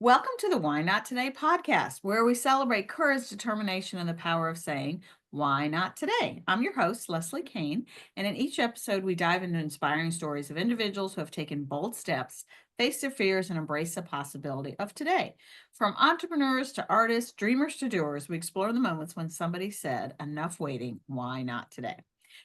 Welcome to the Why Not Today podcast, where we celebrate courage, determination, and the power of saying, Why Not Today? I'm your host, Leslie Kane, and in each episode, we dive into inspiring stories of individuals who have taken bold steps, faced their fears, and embraced the possibility of today. From entrepreneurs to artists, dreamers to doers, we explore the moments when somebody said, Enough waiting, why not today?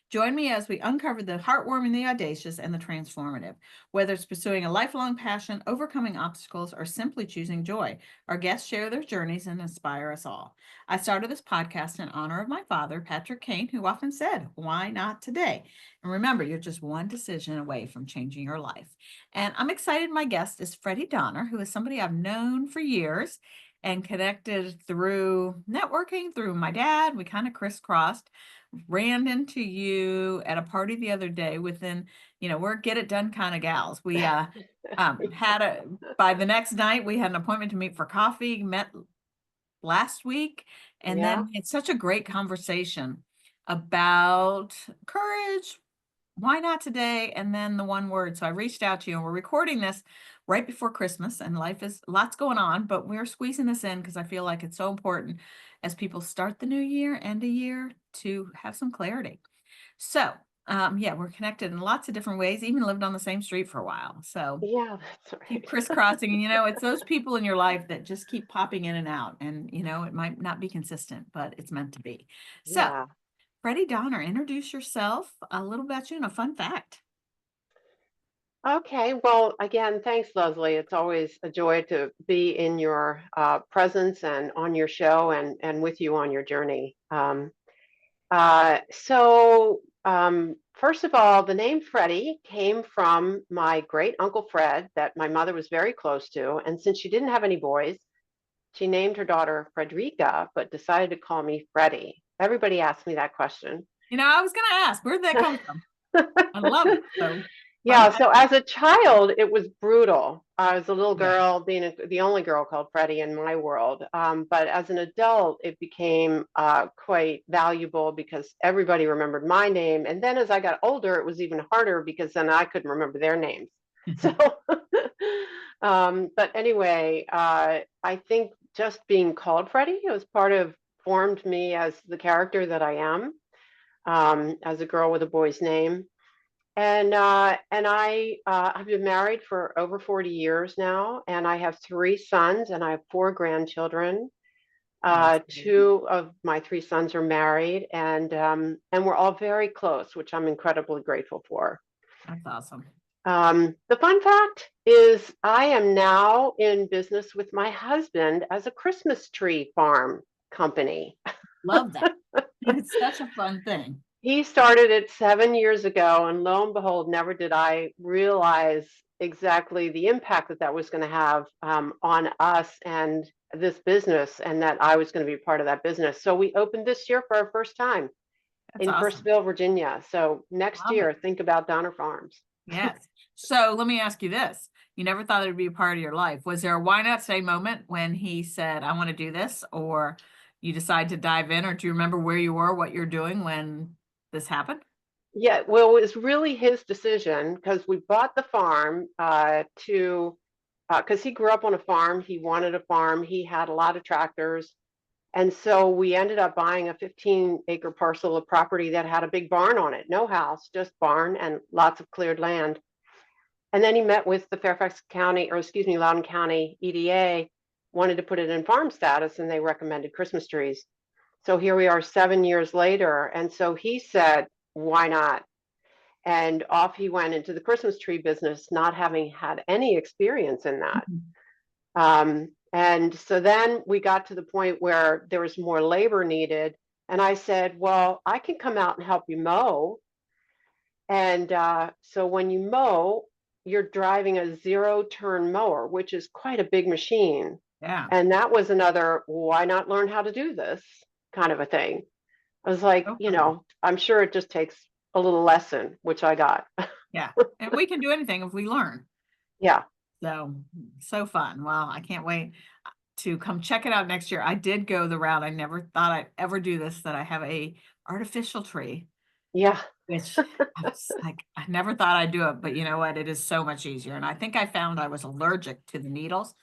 Join me as we uncover the heartwarming, the audacious, and the transformative. Whether it's pursuing a lifelong passion, overcoming obstacles, or simply choosing joy, our guests share their journeys and inspire us all. I started this podcast in honor of my father, Patrick Kane, who often said, Why not today? And remember, you're just one decision away from changing your life. And I'm excited. My guest is Freddi Donner, who is somebody I've known for years and connected through networking, through my dad. We kind of crisscrossed. Ran into you at a party the other day within, we're get it done kind of gals. We had by the next night we had an appointment to meet for coffee, met last week, and Yeah, then it's such a great conversation about courage, why not today? And then the one word. So I reached out to you, and we're recording this right before Christmas, and life is lots going on, but we're squeezing this in because I feel like it's so important as people start the new year, end a year, to have some clarity. So, yeah, we're connected in lots of different ways, even lived on the same street for a while. So yeah, that's keep right. crisscrossing. And, it's those people in your life that just keep popping in and out. And, it might not be consistent, but it's meant to be. So, Yeah. Freddi Donner, introduce yourself, a little about you, and a fun fact. Okay. Well, again, thanks, Leslie. It's always a joy to be in your presence and on your show and with you on your journey. First of all, the name Freddie came from my great uncle Fred that my mother was very close to. And since she didn't have any boys, she named her daughter Frederica, but decided to call me Freddie. Everybody asked me that question. I was going to ask, where'd that come from? I love it. So, fun Yeah, fact. so as a child, it was brutal. I was a little Yeah. girl, being the only girl called Freddie in my world. But as an adult, it became quite valuable because everybody remembered my name. And then as I got older, it was even harder because then I couldn't remember their names. So, but anyway, I think just being called Freddie was formed me as the character that I am, as a girl with a boy's name. I've been married for over 40 years now, and I have three sons and I have four grandchildren. That's great. Two of my three sons are married, and we're all very close, which I'm incredibly grateful for. That's awesome. The fun fact is, I am now in business with my husband as a Christmas tree farm company. Love that. It's such a fun thing. He started it 7 years ago, and lo and behold, never did I realize exactly the impact that that was going to have on us and this business, and that I was going to be part of that business. So we opened this year for our first time That's in awesome. Pursville, Virginia. So next Love it. year, think about Donner Farms. Yes. So let me ask you this. You never thought it would be a part of your life. Was there a why not today moment when he said, I want to do this, or you decide to dive in, or do you remember where you were, what you're doing when this happened? Yeah, well, it was really his decision because we bought the farm to because he grew up on a farm. He wanted a farm. He had a lot of tractors. And so we ended up buying a 15-acre parcel of property that had a big barn on it. No house, just barn and lots of cleared land. And then he met with the Fairfax County, or excuse me, Loudoun County EDA, wanted to put it in farm status, and they recommended Christmas trees. So here we are 7 years later. And so he said, why not? And off he went into the Christmas tree business, not having had any experience in that. Mhm. And so then we got to the point where there was more labor needed. And I said, well, I can come out and help you mow. And so when you mow, you're driving a zero turn mower, which is quite a big machine. Yeah. And that was another, why not learn how to do this kind of a thing? I was like, So cool. I'm sure it just takes a little lesson, which I got. Yeah. And we can do anything if we learn. Yeah. So, so fun. Well, I can't wait to come check it out next year. I did go the route. I never thought I'd ever do this, that I have a artificial tree, Yeah. which I was like, I never thought I'd do it, but you know what? It is so much easier. And I think I found I was allergic to the needles.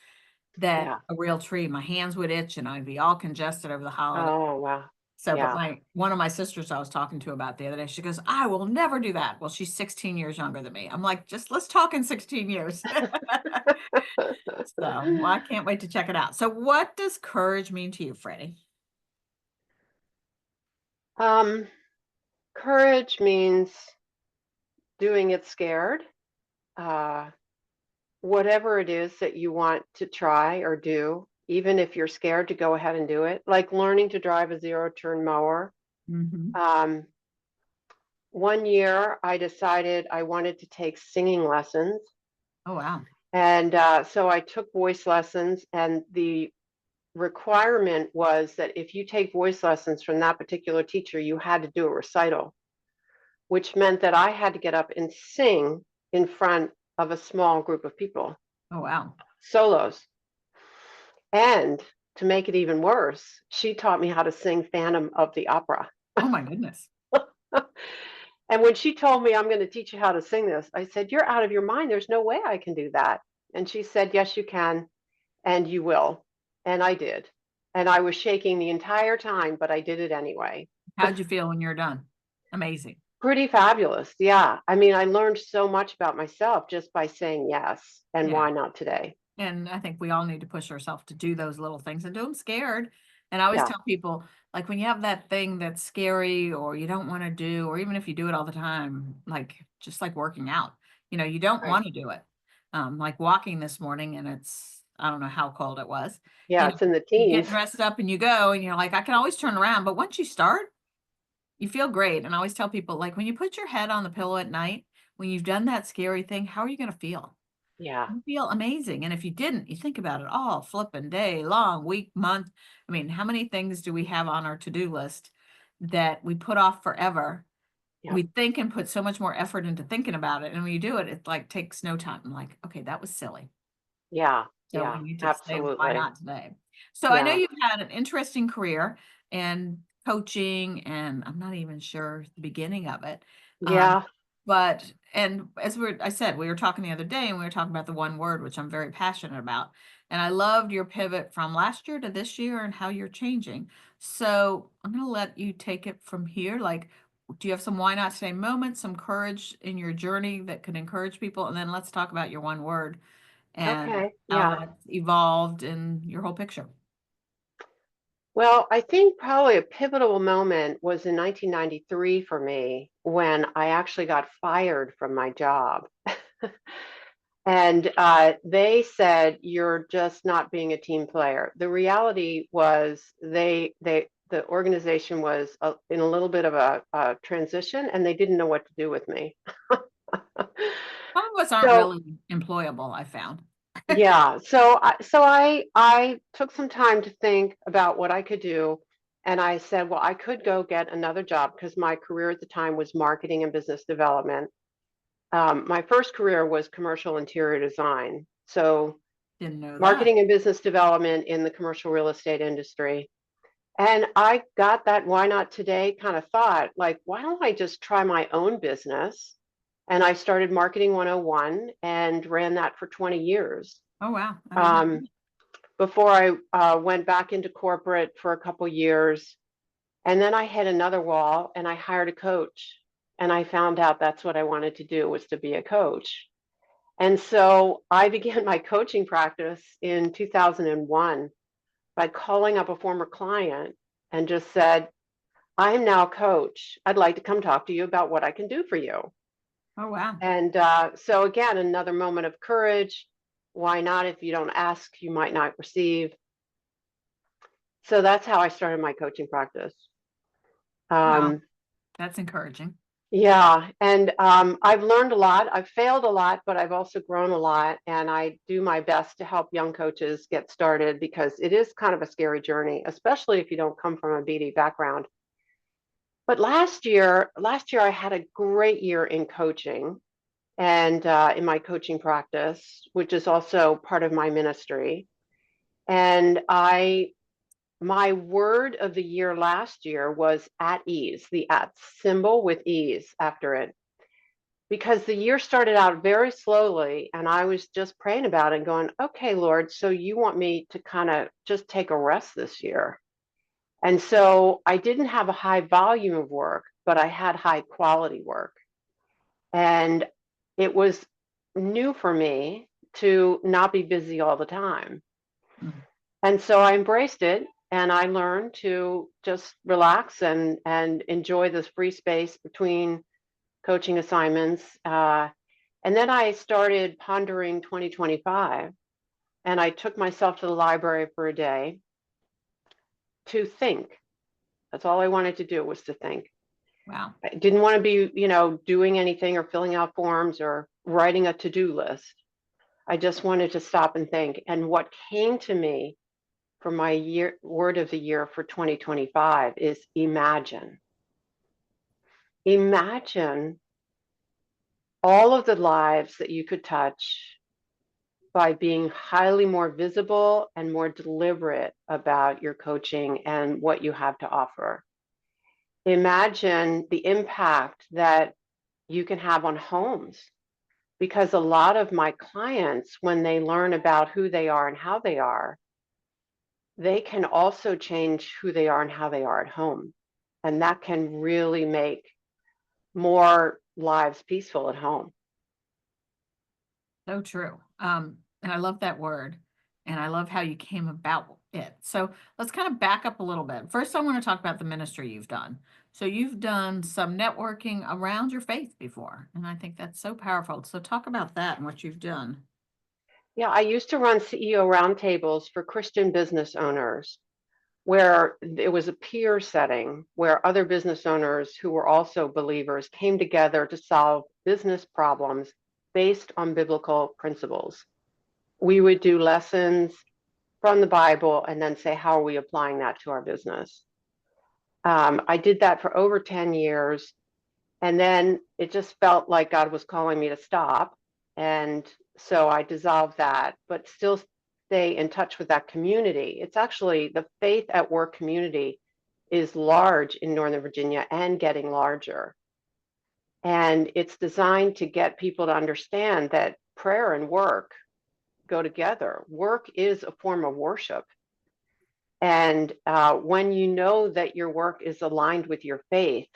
that Yeah. a real tree. My hands would itch and I'd be all congested over the holiday. Oh, wow. So, but Yeah. one of my sisters I was talking to about the other day, she goes, I will never do that. Well, she's 16 years younger than me. I'm like, just let's talk in 16 years. So, well, I can't wait to check it out. So, what does courage mean to you, Freddie? Um, Courage means doing it scared. Uh, Whatever it is that you want to try or do, even if you're scared to go ahead and do it, like learning to drive a zero turn mower. Hmm. Um, one year I decided I wanted to take singing lessons. Oh, wow. And so I took voice lessons, and the requirement was that if you take voice lessons from that particular teacher, you had to do a recital, which meant that I had to get up and sing in front of a small group of people, Oh, wow. solos. And to make it even worse, she taught me how to sing Phantom of the Opera. Oh, my goodness. And when she told me, I'm going to teach you how to sing this, I said, you're out of your mind. There's no way I can do that. And she said, yes, you can, and you will. And I did. And I was shaking the entire time, but I did it anyway. How'd you feel when you're done? Amazing. Pretty fabulous. Yeah. I mean, I learned so much about myself just by saying yes. And Yeah. why not today? And I think we all need to push ourselves to do those little things and do them scared. And I always Yeah. tell people, like when you have that thing that's scary or you don't want to do, or even if you do it all the time, like just like working out, you don't Right. want to do it. Like walking this morning and I don't know how cold it was, Yeah. It's in the you teens. get dressed up and you go and you're like, I can always turn around. But once you start, you feel great. And I always tell people, like when you put your head on the pillow at night, when you've done that scary thing, how are you going to feel? Yeah. You feel amazing. And if you didn't, you think about it all flipping day, long, week, month. I mean, how many things do we have on our to-do list that we put off forever? Yeah. We think and put so much more effort into thinking about it. And when you do it, it like takes no time. I'm like, okay, that was silly. Yeah. So we Yeah. need to say, why Absolutely. not today? So I know Yeah. you've had an interesting career and coaching, and I'm not even sure the beginning of it. Um, Yeah. but and as I said, we were talking the other day and we were talking about the one word, which I'm very passionate about. And I loved your pivot from last year to this year and how you're changing. So I'm gonna let you take it from here. Like, do you have some why not today moments, some courage in your journey that could encourage people? And then let's talk about your one word and Okay. how Yeah. that's evolved in your whole picture. Well, I think probably a pivotal moment was in 1993 for me when I actually got fired from my job. And they said, you're just not being a team player. The reality was the organization was in a little bit of a transition and they didn't know what to do with me. Some of us aren't So really employable, I found. yeah, so I took some time to think about what I could do, and I said, well, I could go get another job because my career at the time was marketing and business development. My first career was commercial interior design, so Didn't know that. marketing and business development in the commercial real estate industry. And I got that why not today kind of thought, like, why don't I just try my own business? And I started Marketing 101 and ran that for 20 years. Oh, wow. I did not. Um, Before I went back into corporate for a couple years. And then I hit another wall and I hired a coach. And I found out that's what I wanted to do was to be a coach. And so I began my coaching practice in 2001 by calling up a former client and just said, I'm now a coach. I'd like to come talk to you about what I can do for you. Oh, wow. And so, again, another moment of courage. Why not? If you don't ask, you might not receive. So that's how I started my coaching practice. Well, Um, that's encouraging. yeah, and I've learned a lot. I've failed a lot, but I've also grown a lot. And I do my best to help young coaches get started because it is kind of a scary journey, especially if you don't come from a BD background. But last year I had a great year in coaching and in my coaching practice, which is also part of my ministry. And my word of the year last year was at ease, the at symbol with ease after it. because the year started out very slowly and I was just praying about it and going, okay, Lord, so you want me to kind of just take a rest this year. And so I didn't have a high volume of work, but I had high quality work. And it was new for me to not be busy all the time. Mm. And so I embraced it and I learned to just relax and enjoy this free space between coaching assignments. And then I started pondering 2025 and I took myself to the library for a day to think. That's all I wanted to do was to think. Wow. I didn't want to be, doing anything or filling out forms or writing a to-do list. I just wanted to stop and think. And what came to me for my word of the year for 2025 is imagine. Imagine all of the lives that you could touch by being highly more visible and more deliberate about your coaching and what you have to offer. Imagine the impact that you can have on homes, because a lot of my clients, when they learn about who they are and how they can also change who they are and how they are at home. And that can really make more lives peaceful at home. So true. And I love that word. And I love how you came about it. So let's kind of back up a little bit. First, I want to talk about the ministry you've done. So you've done some networking around your faith before, and I think that's so powerful. So talk about that and what you've done. Yeah, I used to run CEO roundtables for Christian business owners where it was a peer setting where other business owners who were also believers came together to solve business problems based on biblical principles. We would do lessons from the Bible and then say, how are we applying that to our business? I did that for over 10 years. And then it just felt like God was calling me to stop. And so I dissolved that, but still stay in touch with that community. It's actually the Faith at Work community is large in Northern Virginia and getting larger. And it's designed to get people to understand that prayer and work go together. Work is a form of worship. And when you know that your work is aligned with your faith,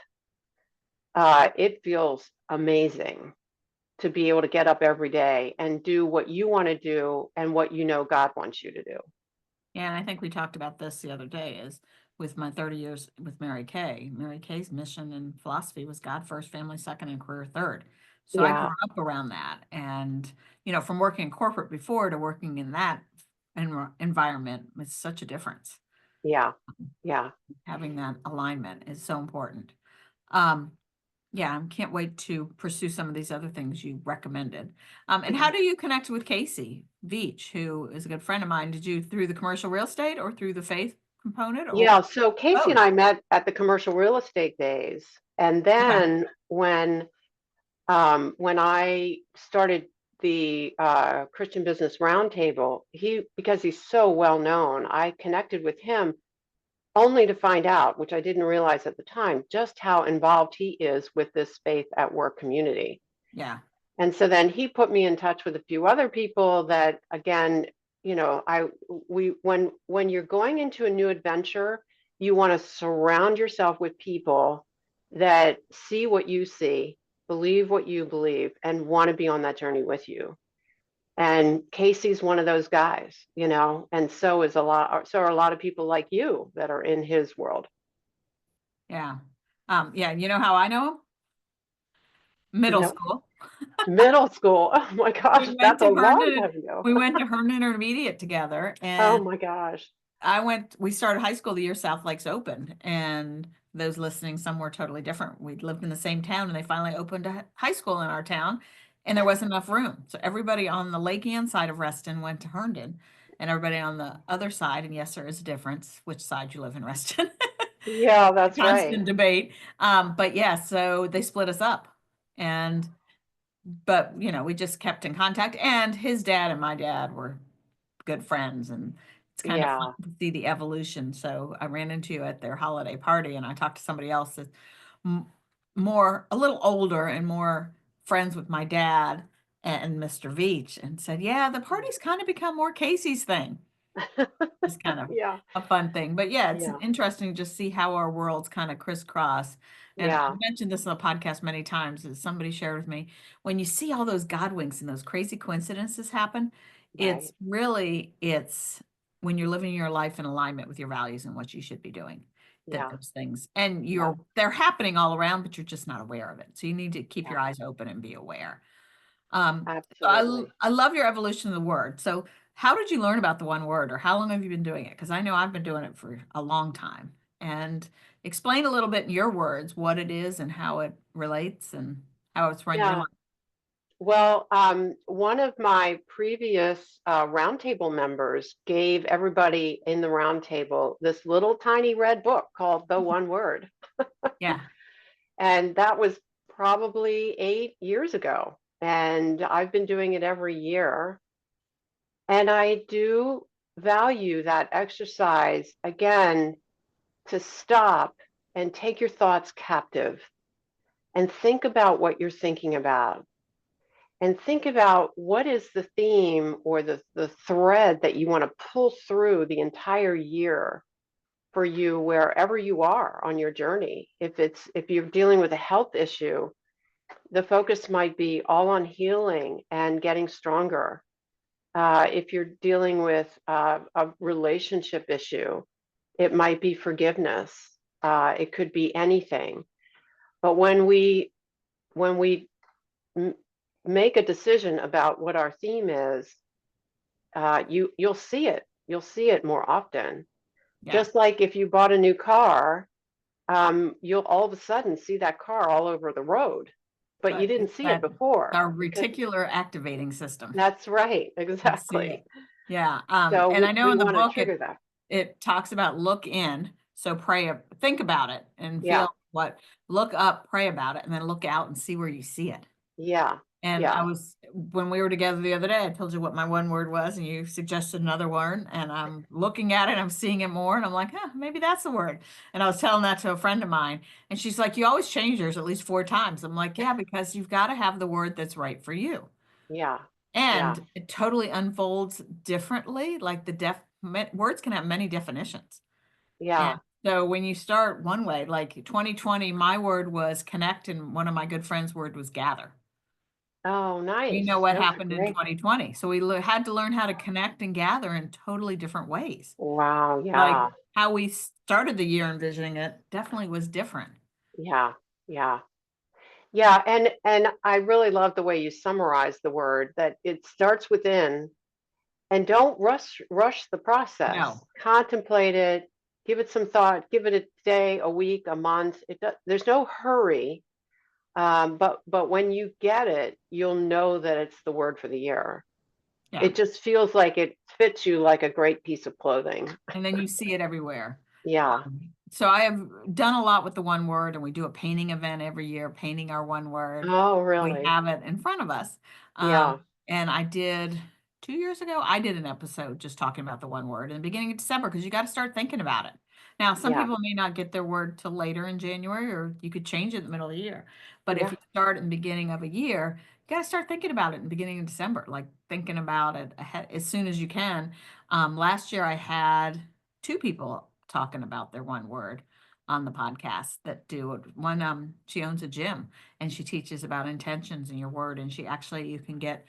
it feels amazing to be able to get up every day and do what you want to do and what you know God wants you to do. Yeah, and I think we talked about this the other day is with my 30 years with Mary Kay. Mary Kay's mission and philosophy was God first, family second, and career third. So I grew Yeah, up around that. And, from working in corporate before to working in that environment was such a difference. yeah, yeah. Having that alignment is so important. Um, yeah, I can't wait to pursue some of these other things you recommended. And how do you connect with Casey Veach, who is a good friend of mine? Did you through the commercial real estate or through the faith component or Yeah, so Casey and both? I met at the commercial real estate days. And Okay. then when I started the Christian Business Roundtable, because he's so well known, I connected with him only to find out, which I didn't realize at the time, just how involved he is with this Faith at Work community. Yeah. And so then he put me in touch with a few other people that, again, when you're going into a new adventure, you want to surround yourself with people that see what you see, believe what you believe, and want to be on that journey with you. And Casey's one of those guys, and so are a lot of people like you that are in his world. Yeah. Yeah, you know how I know him? Middle No, school. middle school. Oh my gosh, We went that's a to long Herndon. time ago. We went to Herndon Intermediate together, Oh and my gosh. we started high school the year South Lakes opened, and those listening, some were totally different. We lived in the same town, and they finally opened a high school in our town, and there wasn't enough room. So everybody on the Lake Ann side of Reston went to Herndon, and everybody on the other side, and yes, there is a difference which side you live in Reston. Yeah, that's right. Constant debate. But yeah, so they split us up. And but we just kept in contact, and his dad and my dad were good friends, and it's kind of fun Yeah. to see the evolution. So I ran into you at their holiday party, and I talked to somebody else that's more a little older and more friends with my dad and Mr. Veach and said, yeah, the party's kind of become more Casey's thing. It's kind of Yeah, a fun thing. But yeah, it's yeah, interesting to just see how our worlds kind of crisscross. And yeah, I've mentioned this in the podcast many times, as somebody shared with me, when you see all those God winks and those crazy coincidences happen, right. it's when you're living your life in alignment with your values and what you should be doing, that Yeah, those things, and yeah, they're happening all around, but you're just not aware of it. So you need to keep yeah, your eyes open and be aware. So absolutely. I love your evolution of the word. So how did you learn about the one word, or how long have you been doing it? Because I know I've been doing it for a long time. And explain a little bit in your words what it is and how it relates and how it's run your Yeah. life. Well, one of my previous roundtable members gave everybody in the roundtable this little tiny red book called The One Word. Yeah, And that was probably 8 years ago. And I've been doing it every year. And I do value that exercise again to stop and take your thoughts captive and think about what you're thinking about and think about what is the theme or the thread that you want to pull through the entire year for you wherever you are on your journey. If you're dealing with a health issue, the focus might be all on healing and getting stronger. If you're dealing with a relationship issue, it might be forgiveness. It could be anything. But when we m- make a decision about what our theme is, you'll see it. You'll see it more often. yeah. Just like if you bought a new car, you'll all of a sudden see that car all over the road, but you But didn't it's see it that before our because reticular activating system. that's right, You see it. exactly. Yeah. So And I know we in the want to book trigger that. it talks about look in. So pray, think about it and Yeah, feel what, look up, pray about it, and then look out and see where you see it. yeah, And yeah, when we were together the other day, I told you what my one word was, and you suggested another word, and I'm looking at it, I'm seeing it more, and I'm like, huh, maybe that's the word. And I was telling that to a friend of mine, and she's like, you always change yours at least 4 times. I'm like, yeah, because you've got to have the word that's right for you. yeah, yeah, And it totally unfolds differently. Like words can have many definitions. And yeah. so when you start one way, like 2020, my word was connect, and one of my good friends' word was gather. Oh, We nice. know what Those are happened in great. 2020. So we had to learn how to connect and gather in totally different ways. Wow, Like yeah, how we started the year envisioning it definitely was different. yeah, yeah. Yeah, and I really love the way you summarize the word that it starts within and don't rush the process. No. Contemplate it, give it some thought, give it a day, a week, a month. There's no hurry. But when you get it, you'll know that it's the word for the year. Yeah. It just feels like it fits you like a great piece of clothing. And then you see it everywhere. Yeah, So I have done a lot with the one word, and we do a painting event every year, painting our one word. oh, We really? have it in front of us. Yeah, And I did 2 years ago, I did an episode just talking about the one word in the beginning of December, because you got to start thinking about it. Now, some yeah, people may not get their word till later in January, or you could change it in the middle of the year. But if yeah. you start in the beginning of a year, you got to start thinking about it in the beginning of December, like thinking about it ahead as soon as you can. Last year, I had two people talking about their one word on the podcast that do it. One, she owns a gym, and she teaches about intentions in your word. And you can get,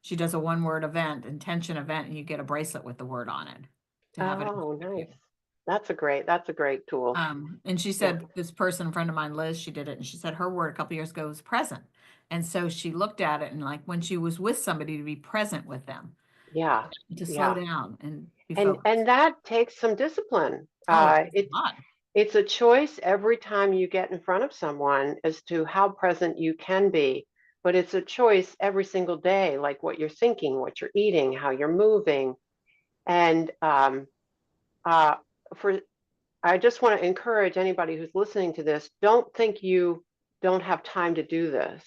she does a one word event, intention event, and you get a bracelet with the word on it to have it Oh, with you. nice. That's a great tool. And she Yeah, said, this person, friend of mine, Liz, she did it, and she said her word a couple years ago was present. And so she looked at it, and like when she was with somebody, to be present with them, yeah, to slow yeah. down and be And focused. that takes some discipline. Oh, it takes a lot. It's a choice every time you get in front of someone as to how present you can be, but it's a choice every single day, like what you're thinking, what you're eating, how you're moving. And uh, for I just want to encourage anybody who's listening to this, don't think you don't have time to do this.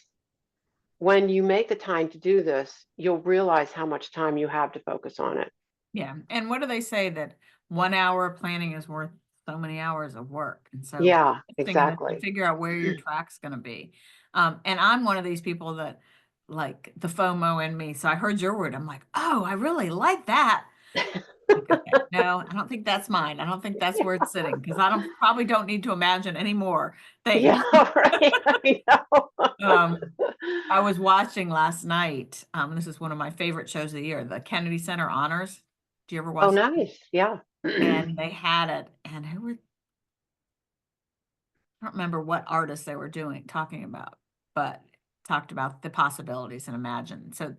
When you make the time to do this, you'll realize how much time you have to focus on it. Yeah. And what do they say, that 1 hour of planning is worth so many hours of work? And so Yeah, thing to exactly. figure out where your track's going to be. And I'm one of these people that like the FOMO in me. So I heard your word. I'm like, oh, I really like that. Like, okay, no, I don't think that's mine. I don't think that's where it's sitting because I don't probably don't need to imagine any more things. Yeah, right. I know. Um, I was watching last night. This is one of my favorite shows of the year, the Kennedy Center Honors. Do you ever Oh, watch? nice. Yeah. And they had it, and who were, I don't remember what artists they were talking about, but talked about the possibilities and imagine. So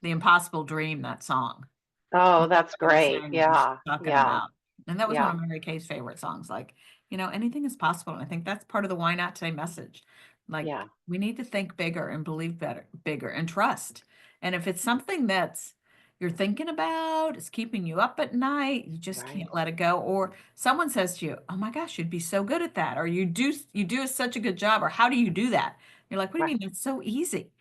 the Impossible Dream, that song. Oh, That's what that's they were great. saying and Yeah. talking Yeah. about. And that was one Yeah. of Mary Kay's favorite songs. Like, anything is possible. And I think that's part of the Why Not Today message. Like, Yeah. we need to think bigger and believe bigger and trust. And if it's something that's you're thinking about, it's keeping you up at night, you just Right. can't let it go. Or someone says to you, "Oh my gosh, you'd be so good at that," or you do such a good job, or how do you do that? You're like, "What do Right. you mean? It's so easy."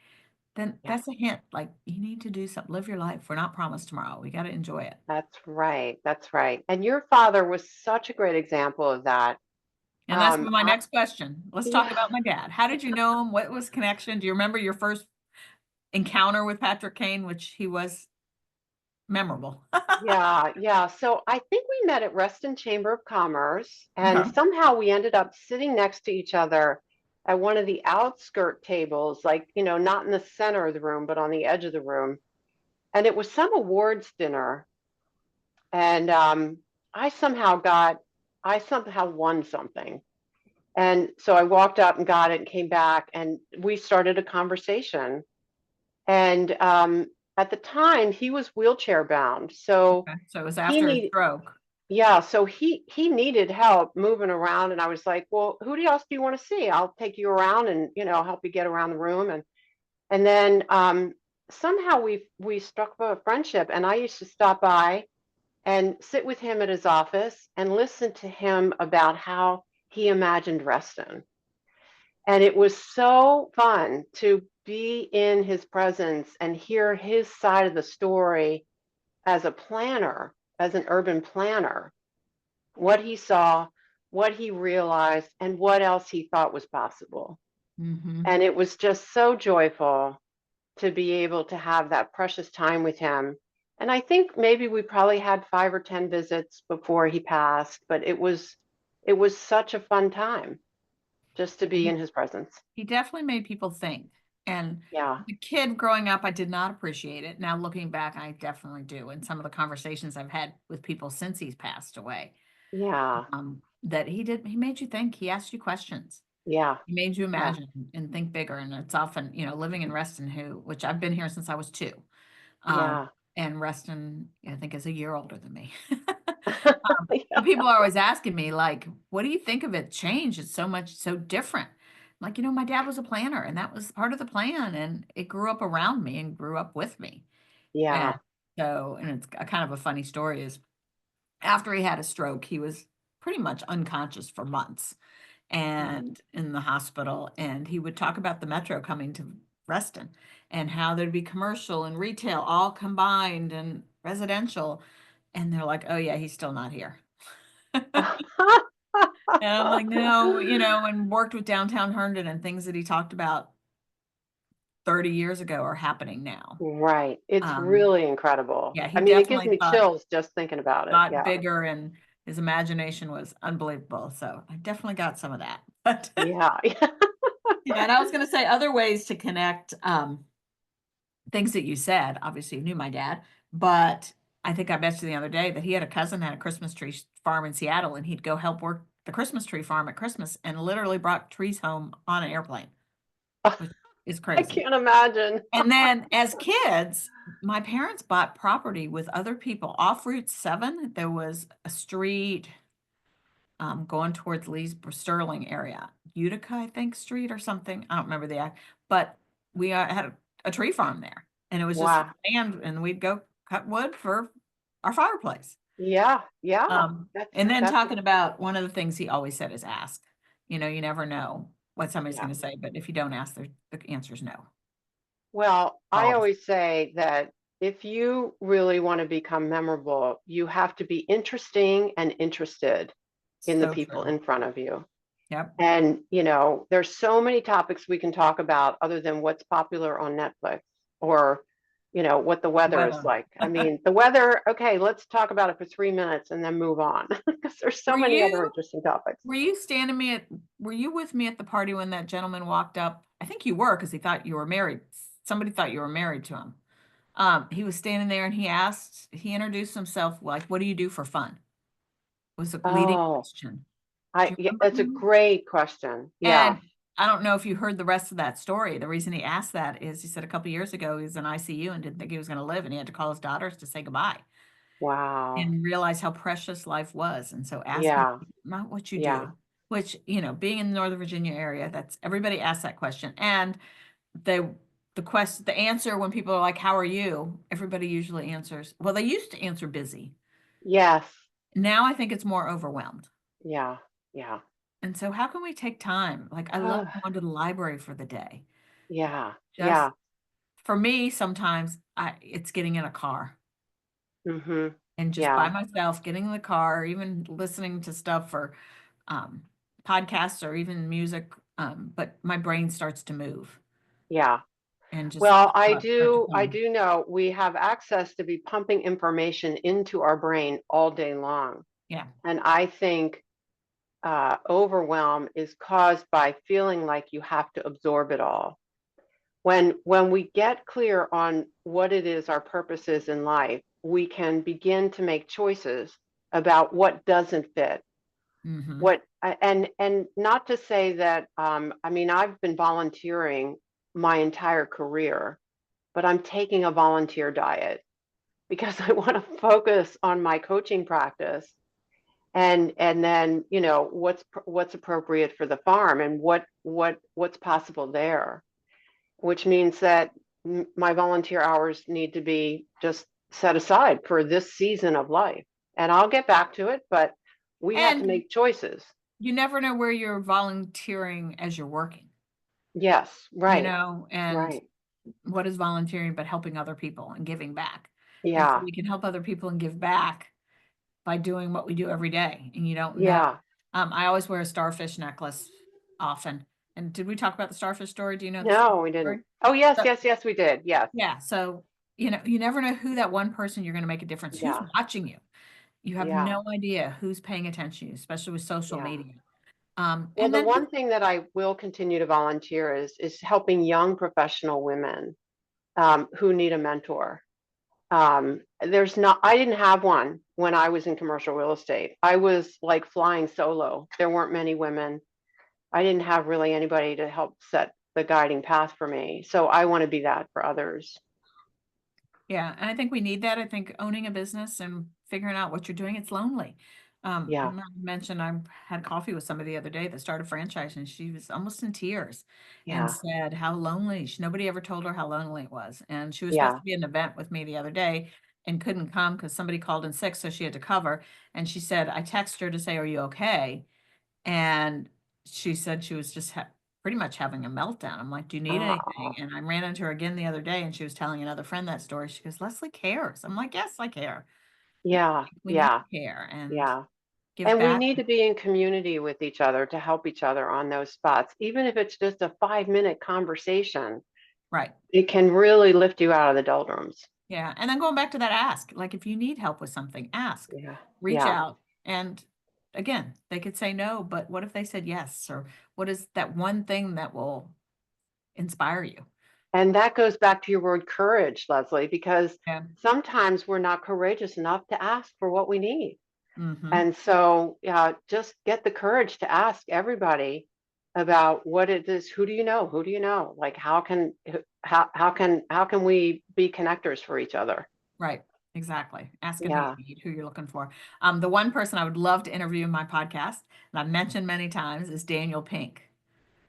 Then Yeah. that's a hint. Like, you need to do something, live your life. We're not promised tomorrow. We got to enjoy it. That's right. That's right. And your father was such a great example of that. And that's my I, next question. Let's talk yeah. about my dad. How did you know him? What was connection? Do you remember your first encounter with Patrick Kane, which he was memorable? Yeah, yeah. So I think we met at Reston Chamber of Commerce, and Okay. somehow we ended up sitting next to each other at one of the outskirt tables, like, not in the center of the room, but on the edge of the room. And it was some awards dinner, and I somehow won something. And so I walked up and got it and came back, and we started a conversation. And at the time, he was wheelchair bound, so Okay. So it was he after his needed. stroke. Yeah, so he needed help moving around, and I was like, "Well, who else do you want to see? I'll take you around and help you get around the room." And then somehow we struck up a friendship, and I used to stop by and sit with him at his office and listen to him about how he imagined Reston. And it was so fun to be in his presence and hear his side of the story as a planner, as an urban planner, what he saw, what he realized, and what else he thought was possible. Hmm. And it was just so joyful to be able to have that precious time with him. And I think maybe we probably had 5 or 10 visits before he passed, but it was such a fun time just to be He, in his presence. he definitely made people think. And Yeah. the kid growing up, I did not appreciate it. Now looking back, I definitely do. And some of the conversations I've had with people since he's passed away, Yeah. that he made you think, he asked you questions. Yeah. He made you Yeah. imagine and think bigger. And it's often, living in Reston, which I've been here since I was 2. Um, Yeah. and Reston, I think, is a year older than me. Yeah. But people are always asking me, like, what do you think of it change? It's so much, so different. Like, my dad was a planner and that was part of the plan. And it grew up around me and grew up with me. And Yeah. and it's a kind of a funny story is after he had a stroke, he was pretty much unconscious for months and in the hospital. And he would talk about the metro coming to Reston and how there'd be commercial and retail all combined and residential. And they're like, oh, yeah, he's still not here. And I'm like, no, and worked with downtown Herndon and things that he talked about 30 years ago are happening now. Right. It's Um, really incredible. yeah, I he mean, it gives definitely me chills just thinking about it. thought Yeah. bigger and his imagination was unbelievable. So I definitely got some of that. But Yeah. yeah, and I was going to say other ways to connect things that you said. Obviously, you knew my dad, but I think I mentioned the other day that he had a cousin had a Christmas tree farm in Seattle, and he'd go help work the Christmas tree farm at Christmas, and literally brought trees home on an airplane, which is I crazy. can't imagine. And then as kids, my parents bought property with other people off Route 7. There was a street going towards Lee's Sterling area, Utica, I think, street or something. I don't remember the act, but we had a tree farm there, and it was just Wow. land, and we'd go cut wood for our fireplace. Yeah. Yeah. And then That's talking about one of the things he always said is ask. You never know what somebody's yeah. going to say, but if you don't ask, the answer is no. Well, I Always. always say that if you really want to become memorable, you have to be interesting and interested in the So people true. in front of you. Yep. And, there's so many topics we can talk about other than what's popular on Netflix or, what the weather is Weather. like. I mean, the weather, okay, let's talk about it for 3 minutes and then move on because there's so Were many other you interesting topics. were you standing me at were you with me at the party when that gentleman walked up? I think you were because he thought you were married. Somebody thought you were married to him. He was standing there and he introduced himself like, what do you do for fun? Was a leading Oh, question. Do you yeah, remember that's a him? great question. Yeah. And I don't know if you heard the rest of that story. The reason he asked that is he said a couple years ago he was in ICU and didn't think he was going to live, and he had to call his daughters to say goodbye Wow. and realize how precious life was. And so asking Yeah. not what you Yeah. do, which, being in the Northern Virginia area, that's everybody asks that question. And they the answer when people are like, how are you? Everybody usually answers, well, they used to answer busy. Yes. Now I think it's more overwhelmed. Yeah. Yeah. And so how can we take time? Like I love going to the library for the day. Yeah. Just Yeah. for me, sometimes it's getting in a car Mm-hmm. and just by Yeah. myself, getting in the car, or even listening to stuff or um, podcasts or even music. But my brain starts to move Yeah. and just Well, I start to do, I hum. do know we have access to be pumping information into our brain all day long. Yeah. And I think overwhelm is caused by feeling like you have to absorb it all. When we get clear on what it is our purpose is in life, we can begin to make choices about what doesn't fit. Hmm. And not to say that I mean I've been volunteering my entire career, but I'm taking a volunteer diet because I want to focus on my coaching practice and then what's appropriate for the farm and what's possible there, which means that my volunteer hours need to be just set aside for this season of life, and I'll get back to it, but we have to And make choices. you never know where you're volunteering as you're working, Yes, right, and right. what is volunteering but helping other people and giving back. And so Yeah, we can help other people and give back by doing what we do every day. And you don't know. yeah. I always wear a starfish necklace often. And did we talk about the starfish story? Do you know the No, starfish we didn't. story? Oh, yes, So, yes, yes, we did. Yes. yeah. So, you never know who that one person you're going to make a difference, who's Yeah, watching you. You have yeah, no idea who's paying attention to you, especially with social yeah. media. Well, And the then one thing that I will continue to volunteer is helping young professional women who need a mentor. I didn't have one when I was in commercial real estate. I was like flying solo. There weren't many women. I didn't have really anybody to help set the guiding path for me. So I want to be that for others. yeah, and I think we need that. I think owning a business and figuring out what you're doing, it's lonely. Yeah, And I mentioned I had coffee with somebody the other day that started a franchise and she was almost in tears and yeah, said how lonely. Nobody ever told her how lonely it was. And she was supposed yeah. to be at an event with me the other day and couldn't come because somebody called in sick, so she had to cover. And she said, I texted her to say, "Are you okay?" And she said she was just pretty much having a meltdown. I'm like, do you need anything? Oh, And I ran into her again the other day and she was telling another friend that story. She goes, Leslie cares. I'm like, yes, I care. yeah, We need yeah, to care and yeah. give And we back. need to be in community with each other to help each other on those spots. Even if it's just a 5 minute conversation, Right. it can really lift you out of the doldrums. Yeah. And then going back to that ask, like if you need help with something, ask, Yeah, reach yeah. out. And again, they could say no, but what if they said yes? Or what is that one thing that will inspire you? And that goes back to your word courage, Leslie, because Yeah. sometimes we're not courageous enough to ask for what we need. Mm-hmm. And so, just get the courage to ask everybody about what it is. Who do you know? Who do you know? Like, how can we be connectors for each other? Right. Exactly. Asking who you Yeah. need, who you're looking for. The one person I would love to interview in my podcast, and I've mentioned many times, is Daniel Pink.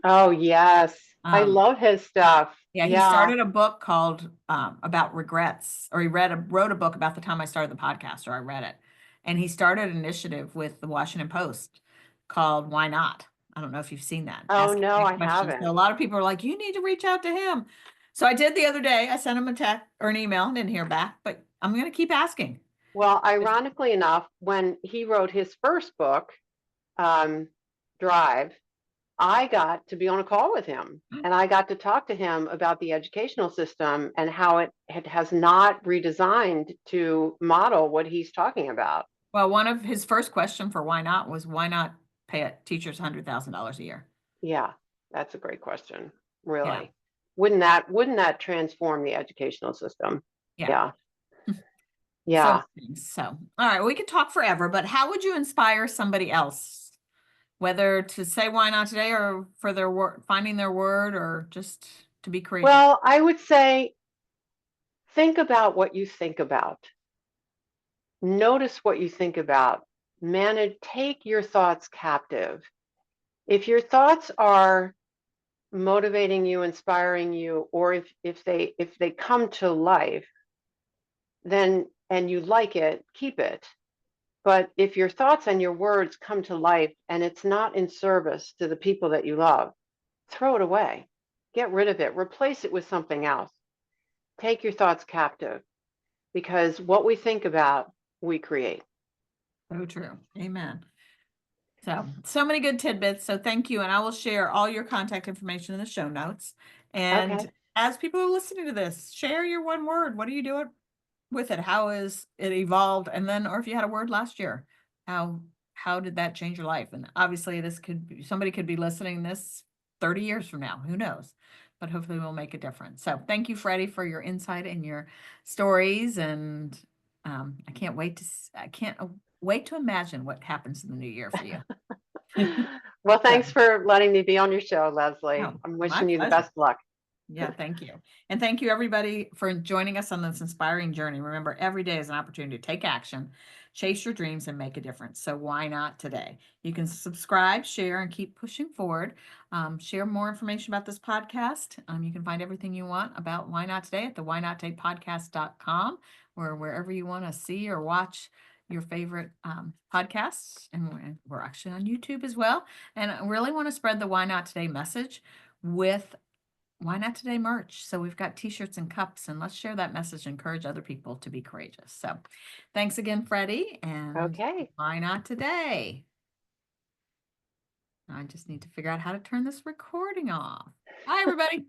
Oh, yes. I Um, love his stuff. yeah, he Yeah. started a book called about regrets, or he wrote a book about the time I started the podcast, or I read it. And he started an initiative with the Washington Post called Why Not? I don't know if you've seen that. Oh, Asking no, big I questions. So a haven't. lot of people are like, you need to reach out to him. So I did the other day. I sent him a text or an email, didn't hear back, but I'm going to keep asking. Well, ironically enough, when he wrote his first book, um, Drive, I got to be on a call with him and I got to talk to him about the educational system and how it has not redesigned to model what he's talking about. Well, one of his first question for why not was why not pay teachers $100,000 a year? Yeah, that's a great question. Yeah, Really. Wouldn't that transform the educational system? yeah. Yeah. So, Yeah. so, all right, we could talk forever, but how would you inspire somebody else, whether to say why not today or for their word, finding their word, or just to be courageous? Well, I would say think about what you think about. Notice what you think about. Manage, take your thoughts captive. If your thoughts are motivating you, inspiring you, or if they come to life, then and you like it, keep it. But if your thoughts and your words come to life and it's not in service to the people that you love, throw it away. Get rid of it. Replace it with something else. Take your thoughts captive because what we think about, we create. So true. Amen. So many good tidbits. So thank you. And I will share all your contact information in the show notes. And Okay. as people are listening to this, share your one word. What are you doing with it? How is it evolved? And then, or if you had a word last year, how how did that change your life? And obviously this could be, somebody could be listening this 30 years from now. Who knows? But hopefully we'll make a difference. So thank you, Freddie, for your insight and your stories. And I can't wait to I can't wait to imagine what happens in the new year for you. Well, So, thanks for letting me be on your show, Leslie. no, I'm my wishing you the pleasure. best luck. Yeah, thank you. And thank you everybody for joining us on this inspiring journey. Remember, every day is an opportunity to take action, chase your dreams, and make a difference. So why not today? You can subscribe, share, and keep pushing forward. Share more information about this podcast. You can find everything you want about Why Not Today at the whynottoday.podcast.com or wherever you want to see or watch your favorite podcasts. And we're actually on YouTube as well. And I really want to spread the Why Not Today message with Why Not Today merch. So we've got t-shirts and cups, and let's share that message, encourage other people to be courageous. So thanks again, Freddie, and Okay. why not today? I just need to figure out how to turn this recording off. Bye, everybody.